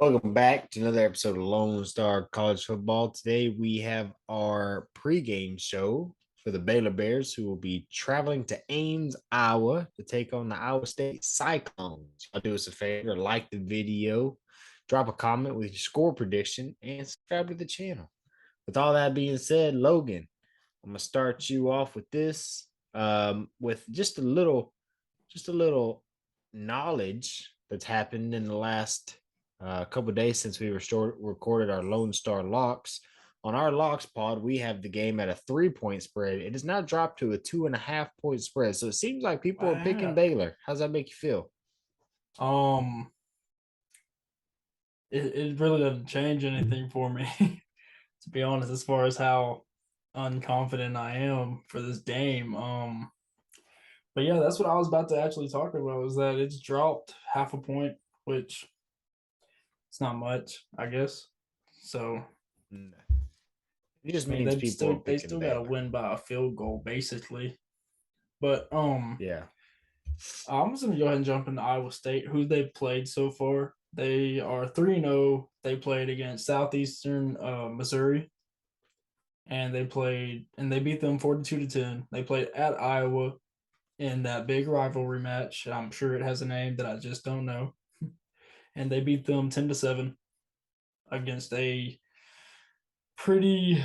Welcome back to another episode of Lone Star College Football. Today we have our pregame show for the Baylor Bears, who will be traveling to Ames, Iowa to take on the Iowa State Cyclones. I'll do us a favor, like the video, drop a comment with your score prediction, and subscribe to the channel. With all that being said, Logan, I'm gonna start you off with this, with just a little knowledge that's happened in the last couple of days since we recorded our Lone Star locks. On our locks pod, we have the game at a 3-point spread. It has now dropped to a 2.5-point spread. So it seems like people are picking Wow. Baylor. How's that make you feel? Um, it really doesn't change anything for me, to be honest, as far as how unconfident I am for this game. But yeah, that's what I was about to actually talk about, was that it's dropped half a point, which it's not much, I guess. So No. It just I mean means they people are still they picking still gotta Baylor. win by a field goal, basically. But Yeah. I'm just gonna go ahead and jump into Iowa State, who they've played so far. They are 3-0. They played against Southeastern Missouri, and they beat them 42-10. They played at Iowa in that big rivalry match. I'm sure it has a name that I just don't know. And they beat them 10-7 against a pretty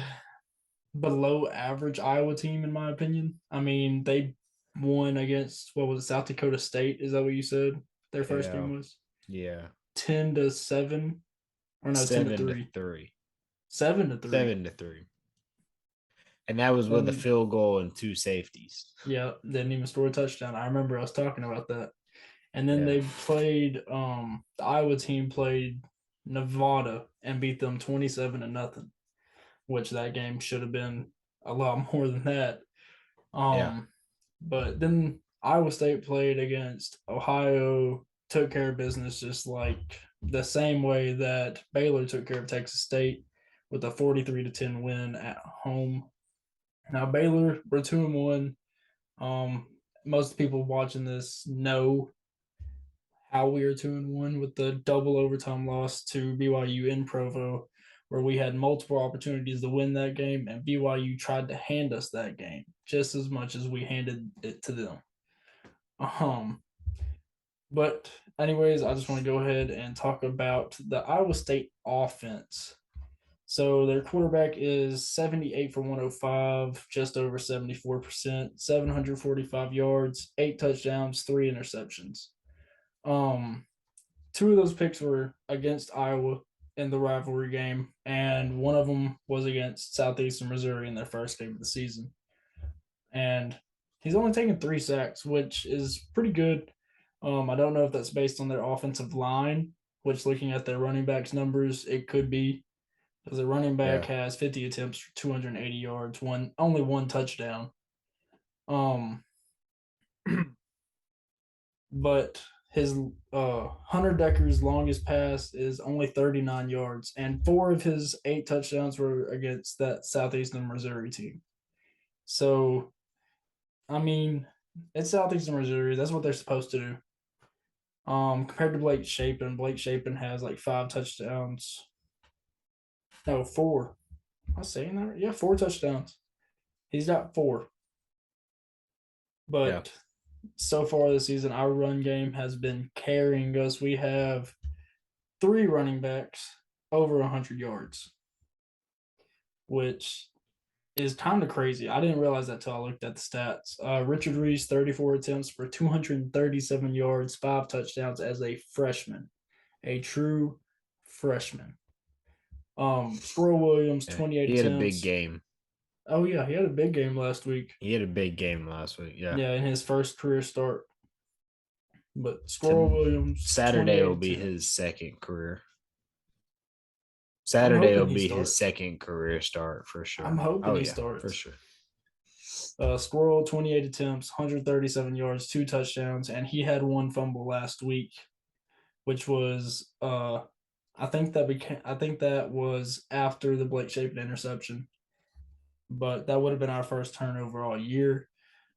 below average Iowa team, in my opinion. I mean, they won against, what was it, South Dakota State? Is that what you said their first Yeah. game was? Yeah. 10-7, or no, ten to 3. 7-3. 7-3. 7-3. And that was with a And field goal and two safeties. yeah, didn't even score a touchdown. I remember us talking about that. And then Yeah. they played the Iowa team played Nevada and beat them 27-0, which that game should have been a lot more than that. Yeah. Um but then Iowa State played against Ohio, took care of business just like the same way that Baylor took care of Texas State with a 43-10 win at home. Now Baylor, we're 2-1. Most people watching this know how we are 2-1 with the double overtime loss to BYU in Provo, where we had multiple opportunities to win that game, and BYU tried to hand us that game just as much as we handed it to them. Um, but anyways, I just want to go ahead and talk about the Iowa State offense. So their quarterback is 78 for 105, just over 74%, 745 yards, 8 touchdowns, 3 interceptions. Um, Two of those picks were against Iowa in the rivalry game, and one of them was against Southeastern Missouri in their first game of the season. And he's only taken 3 sacks, which is pretty good. I don't know if that's based on their offensive line, which, looking at their running backs numbers, it could be, because the running back Yeah. has 50 attempts for 280 yards, only one touchdown. Um, but his Hunter Decker's longest pass is only 39 yards, and 4 of his 8 touchdowns were against that Southeastern Missouri team. So, I mean, it's Southeastern Missouri. That's what they're supposed to do. Compared to Blake Shapen has like 5 touchdowns. No, four. Am I saying that right? Yeah, 4 touchdowns. He's got four. Yeah. But so far this season, our run game has been carrying us. We have 3 running backs over 100 yards, which is kind of crazy. I didn't realize that till I looked at the stats. Richard Reese, 34 attempts for 237 yards, 5 touchdowns as a freshman, a true freshman. Squirrel Williams, Yeah. 28 He had a big attempts. game. Oh, yeah, he had a big game last week. He had a big game last week. Yeah. Yeah, in his first career start. But Squirrel To Williams, Saturday 28 will be his attempts. second career. I'm Saturday will hoping he be his starts. second career start for I'm sure. hoping Oh he yeah, for starts. sure. Squirrel, 28 attempts, 137 yards, 2 touchdowns, and he had one fumble last week, which was I think that was after the Blake Shapen interception, but that would have been our first turnover all year.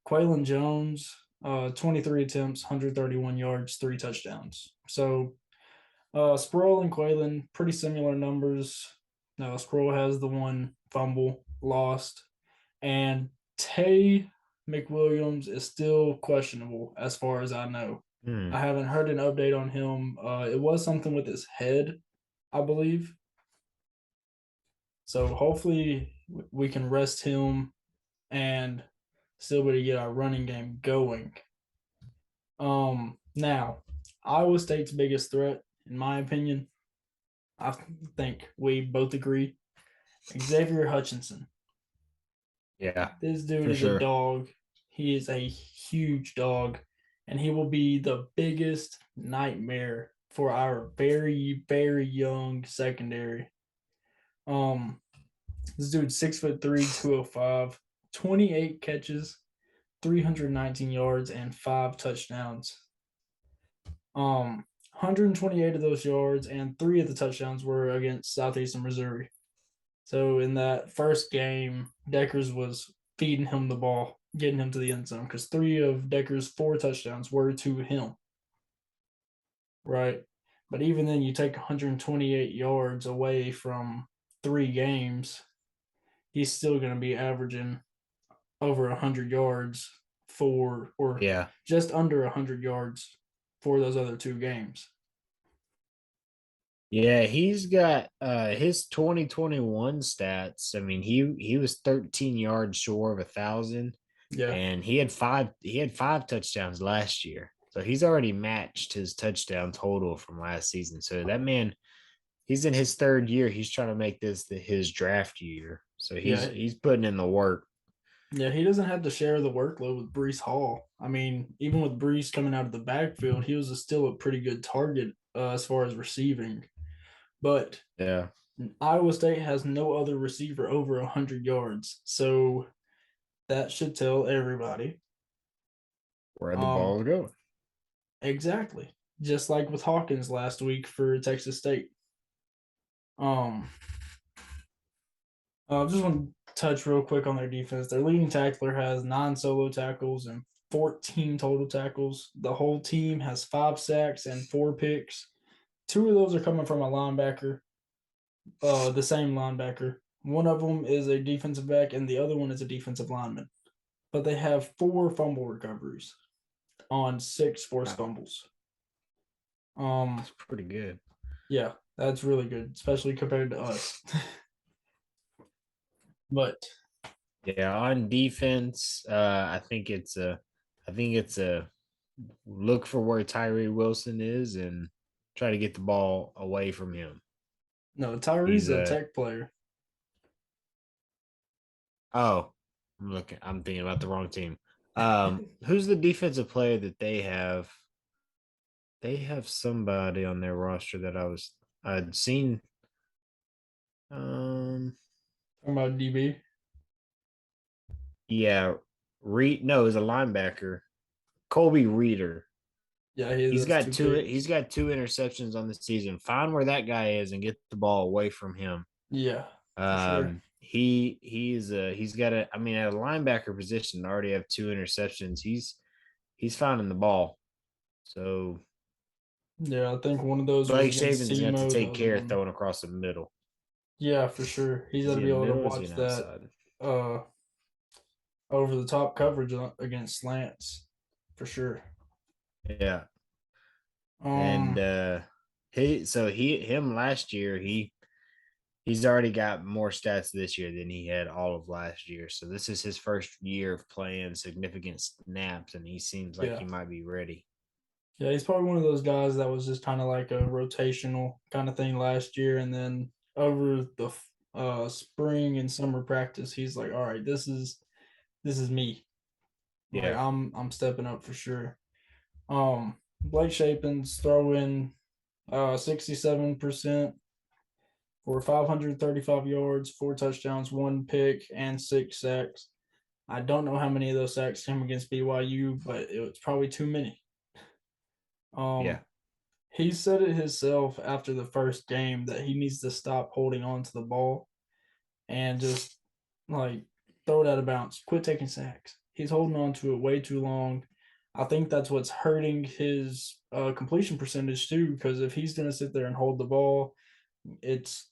Quaylen Jones, 23 attempts, 131 yards, 3 touchdowns. So Sproul and Quaylen, pretty similar numbers. No, Sproul has the one fumble lost, and Tay McWilliams is still questionable as far as I know. Hmm. I haven't heard an update on him. It was something with his head, I believe. So hopefully we can rest him and still be able to get our running game going. Now Iowa State's biggest threat, in my opinion, I think we both agree, Xavier Hutchinson. Yeah, This dude for is a sure. dog. He is a huge dog, and he will be the biggest nightmare for our very, very young secondary. Um, this dude's 6'3", 205, 28 catches, 319 yards, and 5 touchdowns. 128 of those yards and 3 of the touchdowns were against Southeastern Missouri. So in that first game, Deckers was feeding him the ball, getting him to the end zone because 3 of Deckers' 4 touchdowns were to him, right? But even then, you take 128 yards away from 3 games, he's still going to be averaging over 100 yards for, or Yeah. just under 100 yards for those other 2 games. Yeah, he's got his 2021 stats. I mean, he was 13 yards short of 1,000, Yeah, and he had five touchdowns last year. So he's already matched his touchdown total from last season. So that man, he's in his third year. He's trying to make this his draft year. So he's yeah, he's putting in the work. yeah. He doesn't have to share the workload with Brees Hall. I mean, even with Brees coming out of the backfield, he was still a pretty good target as far as receiving. But Yeah. Iowa State has no other receiver over 100 yards, so that should tell everybody. Where the Um, ball is going. exactly. Just like with Hawkins last week for Texas State. Um, I just want to touch real quick on their defense. Their leading tackler has 9 solo tackles and 14 total tackles. The whole team has 5 sacks and 4 picks. 2 of those are coming from a linebacker, the same linebacker. One of them is a defensive back, and the other one is a defensive lineman. But they have 4 fumble recoveries on 6 forced Wow, fumbles. Um, that's pretty good. yeah, that's really good, especially compared to us. But Yeah, on defense, I think it's a look for where Tyree Wilson is and try to get the ball away from him. no, He's Tyree's a a tech player. oh, I'm thinking about the wrong team. Who's the defensive player that they have? They have somebody on their roster that I'd seen. Um, Talking about DB. yeah, Reed. No, he's a linebacker. Colby Reeder. Yeah, he has He's those got two two. He's picks. got 2 interceptions on the season. Find where that guy is and get the ball away from him. Yeah, for sure. He's got a. I mean, at a linebacker position, already have 2 interceptions. He's finding the ball. So Yeah, I think one of those was Blake against Shaven's got to SEMO. The take other care of one, throwing across the middle. yeah, for sure. He's got Is to he be in the able to middle or is he watch in that outside? uh over the top coverage against slants, for sure. Yeah, and Um, him last year he's already got more stats this year than he had all of last year. So this is his first year of playing significant snaps, and he seems like he yeah, might be ready. yeah, he's probably one of those guys that was just kind of like a rotational kind of thing last year, and then over the spring and summer practice, he's like, all right, this is me. Like Yeah, I'm stepping up for sure. Blake Shapen's throwing 67% for 535 yards, 4 touchdowns, 1 pick, and 6 sacks. I don't know how many of those sacks came against BYU, but it was probably too many. yeah, Um, he said it himself after the first game that he needs to stop holding on to the ball and just like throw it out of bounds. Quit taking sacks. He's holding on to it way too long. I think that's what's hurting his completion percentage too. Because if he's going to sit there and hold the ball, it's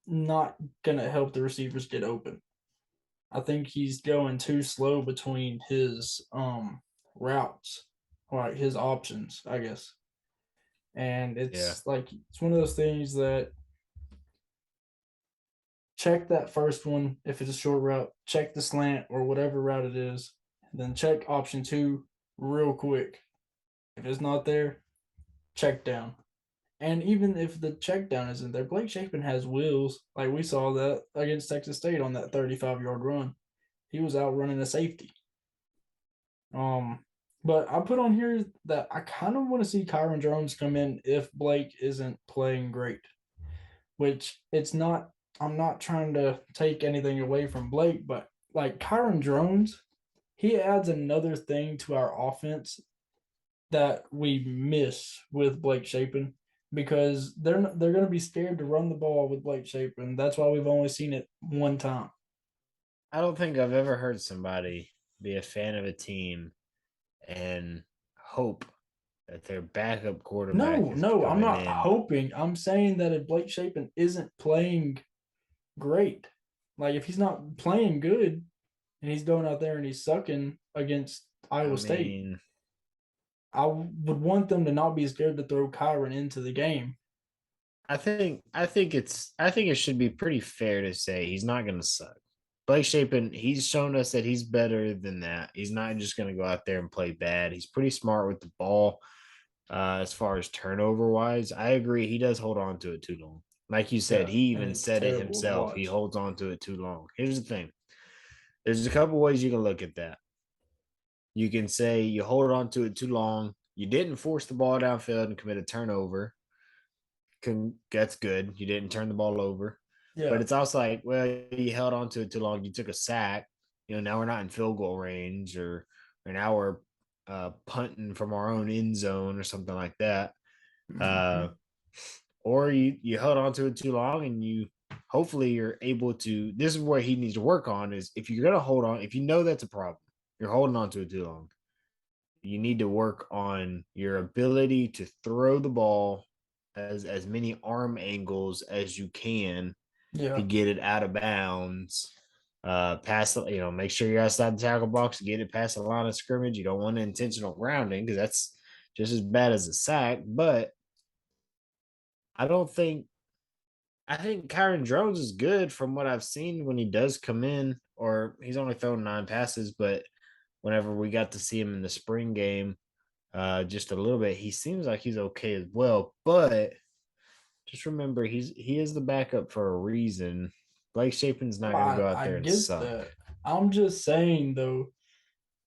not going to help the receivers get open. I think he's going too slow between his routes, like his options, I guess. And Yeah. it's like it's one of those things that check that first one if it's a short route, check the slant or whatever route it is, then check option two real quick. If it's not there, check down. And even if the check down isn't there, Blake Shapen has wheels. Like we saw that against Texas State on that 35-yard run. He was out running a safety. Um, but I put on here that I kind of want to see Kyron Jones come in if Blake isn't playing great, which it's not. I'm not trying to take anything away from Blake, but like Kyron Jones, he adds another thing to our offense that we miss with Blake Shapen because they're going to be scared to run the ball with Blake Shapen. That's why we've only seen it one time. I don't think I've ever heard somebody be a fan of a team and hope that their backup quarterback No, is no, I'm coming not in. hoping. I'm saying that if Blake Shapen isn't playing great, like if he's not playing good and he's going out there and he's sucking against I Iowa State, mean, I would want them to not be scared to throw Kyron into the game. I think it should be pretty fair to say he's not going to suck. Blake Shapen, he's shown us that he's better than that. He's not just going to go out there and play bad. He's pretty smart with the ball. As far as turnover wise, I agree. He does hold on to it too long. Like you said, Yeah, he and even it's said it terrible to himself. He watch. holds on to it too long. Here's the thing: there's a couple ways you can look at that. You can say you hold on to it too long. You didn't force the ball downfield and commit a turnover. That's good. You didn't turn the ball over. But Yeah. it's also like, well, you held on to it too long. You took a sack. Now we're not in field goal range, or now we're punting from our own end zone or something like that. Uh, Mm-hmm. or you held on to it too long, and you hopefully you're able to. This is where he needs to work on is if you're gonna hold on, if you know that's a problem, you're holding on to it too long. You need to work on your ability to throw the ball as many arm angles as you can to Yeah. get it out of bounds. Pass, make sure you're outside the tackle box, get it past the line of scrimmage. You don't want intentional grounding because that's just as bad as a sack. But I don't think I think Kyron Jones is good from what I've seen when he does come in, or he's only thrown 9 passes, but whenever we got to see him in the spring game, just a little bit, he seems like he's okay as well. But just remember, he is the backup for a reason. Blake Shapen's not going to go out I there and get suck. that. I'm just saying though,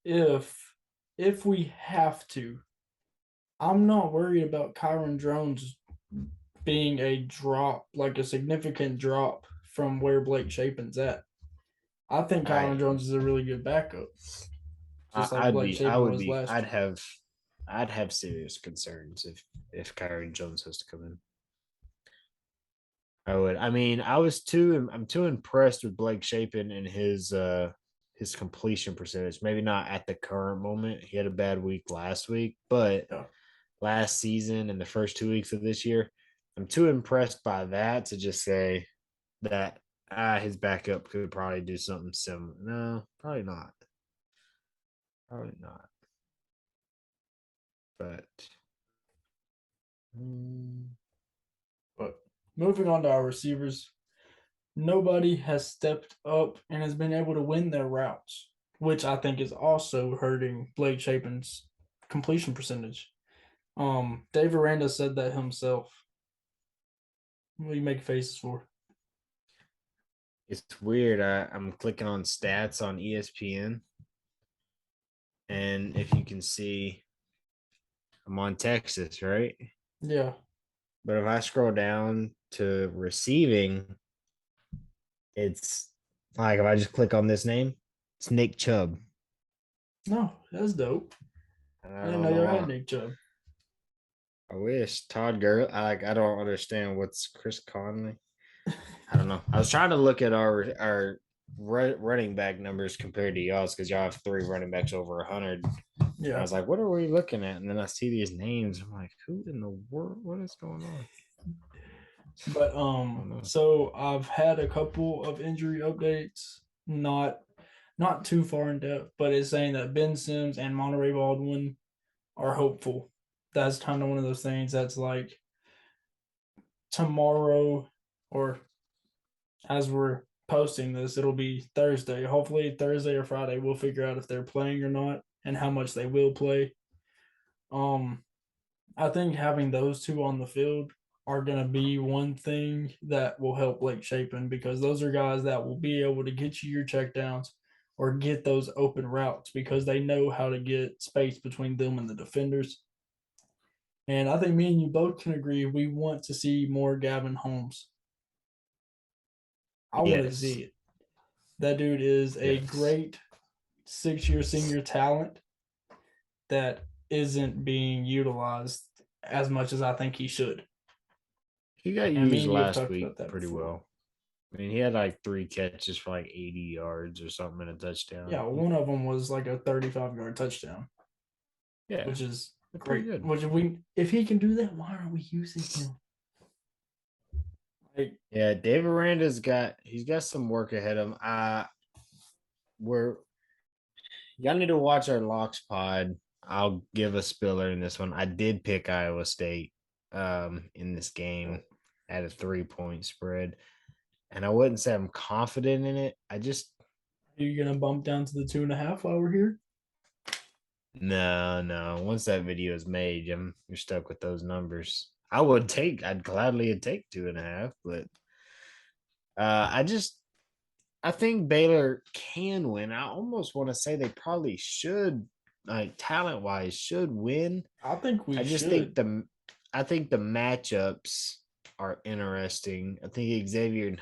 if if we have to, I'm not worried about Kyron Jones being a drop, like a significant drop from where Blake Shapen's at. I think Kyron I Jones is a really good backup, just like I'd Blake be I Shapen would was be last year. I'd have serious concerns if Kyron Jones has to come in. I would. I mean, I'm too impressed with Blake Shapen and his completion percentage. Maybe not at the current moment. He had a bad week last week, but Yeah. last season and the first 2 weeks of this year, I'm too impressed by that to just say that his backup could probably do something similar. No, probably not. Probably not. But mm, But moving on to our receivers, nobody has stepped up and has been able to win their routes, which I think is also hurting Blake Shapen's completion percentage. Dave Aranda said that himself. What do you make faces for? it's weird. I'm clicking on stats on ESPN, and if you can see, I'm on Texas, right? Yeah. But if I scroll down to receiving, it's like if I just click on this name, it's Nick Chubb. No, that's dope. And I I didn't don't know know you had why. Nick Chubb. I wish Todd Gurley. I don't understand what's Chris Conley. I don't know. I was trying to look at our running back numbers compared to y'all's because y'all have three running backs over 100. And I Yeah, was like, what are we looking at? And then I see these names. I'm like, who in the world? What is going on? but I don't know. so I've had a couple of injury updates, not too far in depth, but it's saying that Ben Sims and Monterey Baldwin are hopeful. That's kind of one of those things that's like tomorrow, or as we're posting this, it'll be Thursday. Hopefully, Thursday or Friday, we'll figure out if they're playing or not and how much they will play. Um, I think having those two on the field are going to be one thing that will help Blake Shapen, because those are guys that will be able to get you your checkdowns or get those open routes because they know how to get space between them and the defenders. And I think me and you both can agree we want to see more Gavin Holmes. I want to Yes. see it. That dude is a Yes. great 6 year senior talent that isn't being utilized as much as I think he should. He got And me used and you have last talked week about that pretty before. well. I mean, he had like three catches for like 80 yards or something and a Yeah, touchdown. one of them was like a 35-yard touchdown, Yeah, which is they're pretty great. good. Which if he can do that, why aren't we using him? Like, Yeah, David Aranda's got some work ahead of him. We're Y'all need to watch our locks pod. I'll give a spiller in this one. I did pick Iowa State in this game at a 3-point spread. And I wouldn't say I'm confident in it. I just are you gonna bump down to the 2.5 while we're here? no. Once that video is made, you're stuck with those numbers. I'd gladly take 2.5, but I just I think Baylor can win. I almost want to say they probably should, like talent wise, should win. I think we I just think should. the matchups are interesting. I think Xavier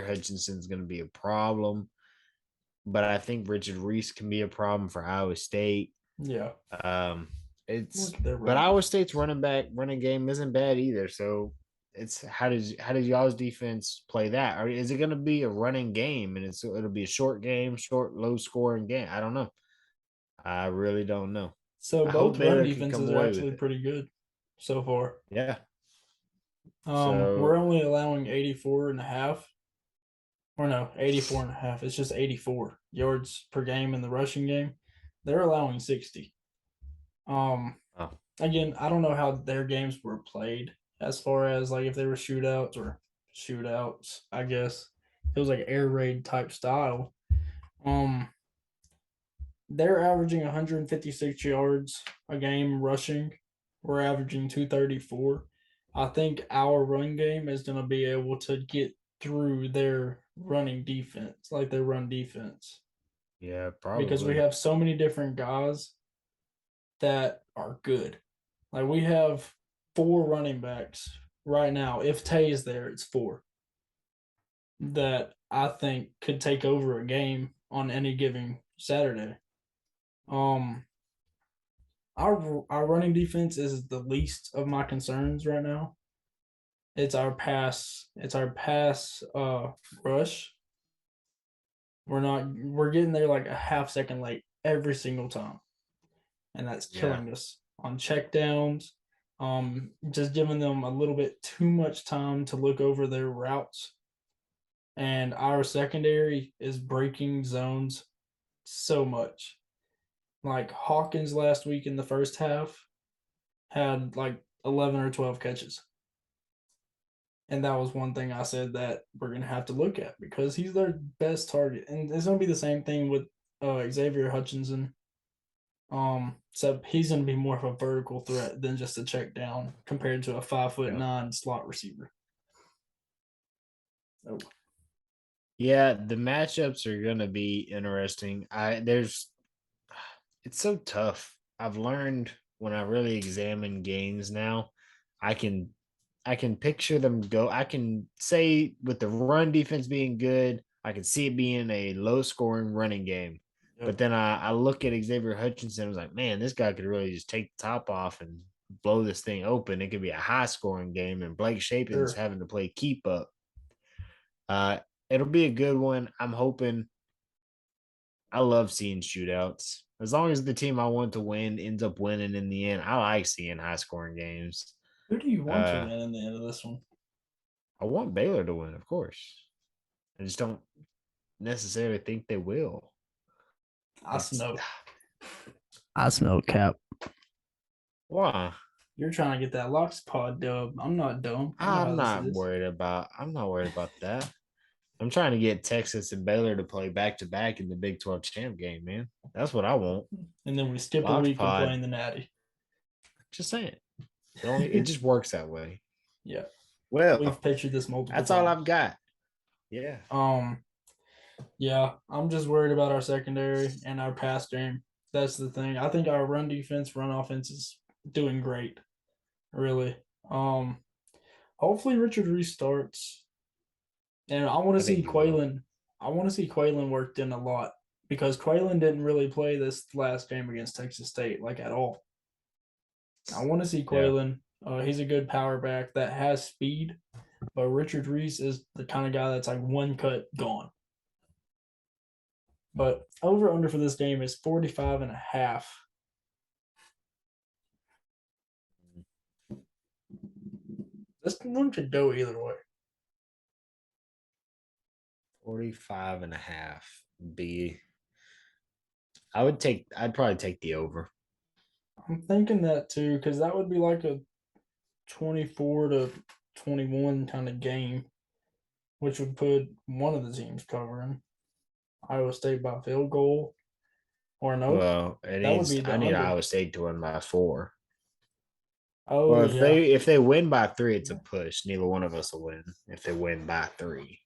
Hutchinson is going to be a problem, but I think Richard Reese can be a problem for Iowa State. Yeah. Um, Look it's at their but run Iowa defense. State's running game isn't bad either. So it's how does y'all's defense play that? Or is it going to be a running game and it'll be a short game, short low scoring game? I don't know. I really don't know. So I hope both run Baylor can come defenses are away with actually it. pretty good so far. Yeah. We're So only allowing 84 and a half, or no, 84 and a half. It's just 84 yards per game in the rushing game. They're allowing 60. Um, oh, Again, I don't know how their games were played as far as like if they were shootouts, I guess. It was like air raid type style. Um, they're averaging 156 yards a game rushing. We're averaging 234. I think our run game is going to be able to get through their running defense, like their run defense, yeah, because we probably. have so many different guys that are good. Like we have four running backs right now. If Tay is there, it's four that I think could take over a game on any given Saturday. Um, our running defense is the least of my concerns right now. It's our pass rush. We're getting there like a half second late every single time. And that's Yeah. killing us on checkdowns. Just giving them a little bit too much time to look over their routes. And our secondary is breaking zones so much. Like Hawkins last week in the first half had like 11 or 12 catches. And that was one thing I said that we're going to have to look at because he's their best target. And it's going to be the same thing with Xavier Hutchinson. So he's going to be more of a vertical threat than just a check down compared to a 5'9" Yeah. slot receiver. Oh, Yeah, the matchups are gonna be interesting. I there's It's so tough. I've learned when I really examine games now, I can I can picture them go. I can say with the run defense being good, I can see it being a low scoring running game. But yep, then I look at Xavier Hutchinson, I was like, man, this guy could really just take the top off and blow this thing open. It could be a high scoring game, and Blake Shapen's sure. having to play keep up. Uh, It'll be a good one. I'm hoping. I love seeing shootouts. As long as the team I want to win ends up winning in the end, I like seeing high scoring games. Who do you want to Uh, win in the end of this one? I want Baylor to win, of course. I just don't necessarily think they will. I It's smell. I smell cap. why You're trying to get that Locks Pod dub. I'm not dumb. I know how this is. I'm not worried about that. I'm trying to get Texas and Baylor to play back to back in the Big 12 champ game, man. That's what I want. And then we skip a Locks week and play pod. in the Natty. Just saying. It just works that way. Yeah. We've Well, pictured this multiple that's all times. I've got. Yeah. Yeah, I'm just worried about our secondary and our pass game. That's the thing. I think our run defense, run offense is doing great. Really. Um, Hopefully Richard restarts. And I want to I see think he will. Quaylen. I want to see Quaylen worked in a lot because Quaylen didn't really play this last game against Texas State like at all. I want to see Yeah. Quaylen. He's a good power back that has speed, but Richard Reese is the kind of guy that's like one cut gone. But over under for this game is 45 and a half. This one could go either way. 45 and a half. B. I'd probably take the over. I'm thinking that too, because that would be like a 24-21 kind of game, which would put one of the teams covering Iowa State by field goal. Or no, Well, that would be I the need under. Iowa State to win by 4. Oh Well, yeah. if they win by 3, it's a push. Neither one of us will win if they win by 3.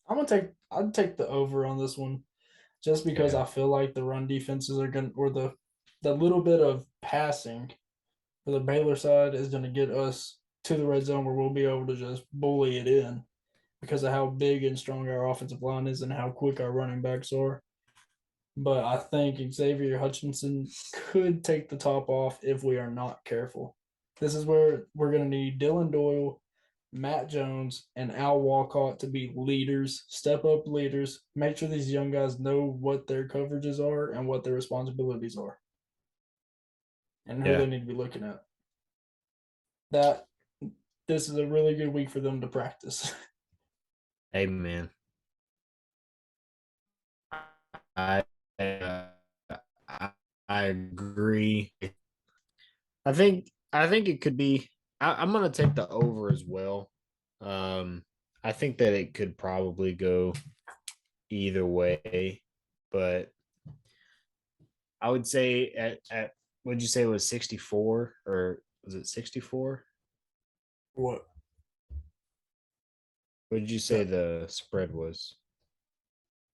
I'd take the over on this one just because Yeah. I feel like the run defenses are gonna or the little bit of passing for the Baylor side is gonna get us to the red zone where we'll be able to just bully it in because of how big and strong our offensive line is and how quick our running backs are. But I think Xavier Hutchinson could take the top off if we are not careful. This is where we're going to need Dylan Doyle, Matt Jones, and Al Walcott to be leaders, step up leaders, make sure these young guys know what their coverages are and what their responsibilities are and who they Yeah. need to be looking at. That this is a really good week for them to practice. Amen. I uh, I, I agree. I think it could be. I'm gonna take the over as well. Um, I think that it could probably go either way, but I would say at would you say it was 64 or was it 64? What? What did you say the spread was?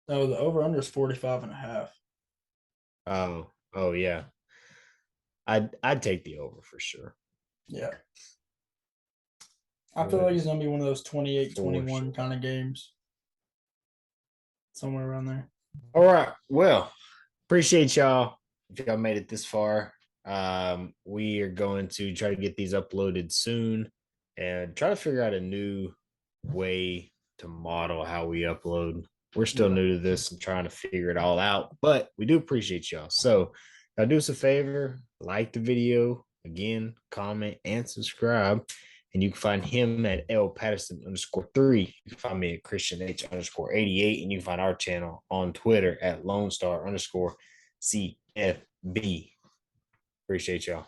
No, the over under is 45 and a half. Oh yeah. I'd take the over for sure. Yeah. I feel like For, it's going to be one of those 28 for 21 sure. kind of games, somewhere around there. All right. Well, appreciate y'all. If y'all made it this far, we are going to try to get these uploaded soon and try to figure out a new way to model how we upload. We're still Yeah. new to this and trying to figure it all out, but we do appreciate y'all. So, y'all do us a favor, like the video, again, comment and subscribe. And you can find him at L Patterson _3. You can find me at Christian H _88. And you can find our channel on Twitter at Lone Star _CFB. Appreciate y'all.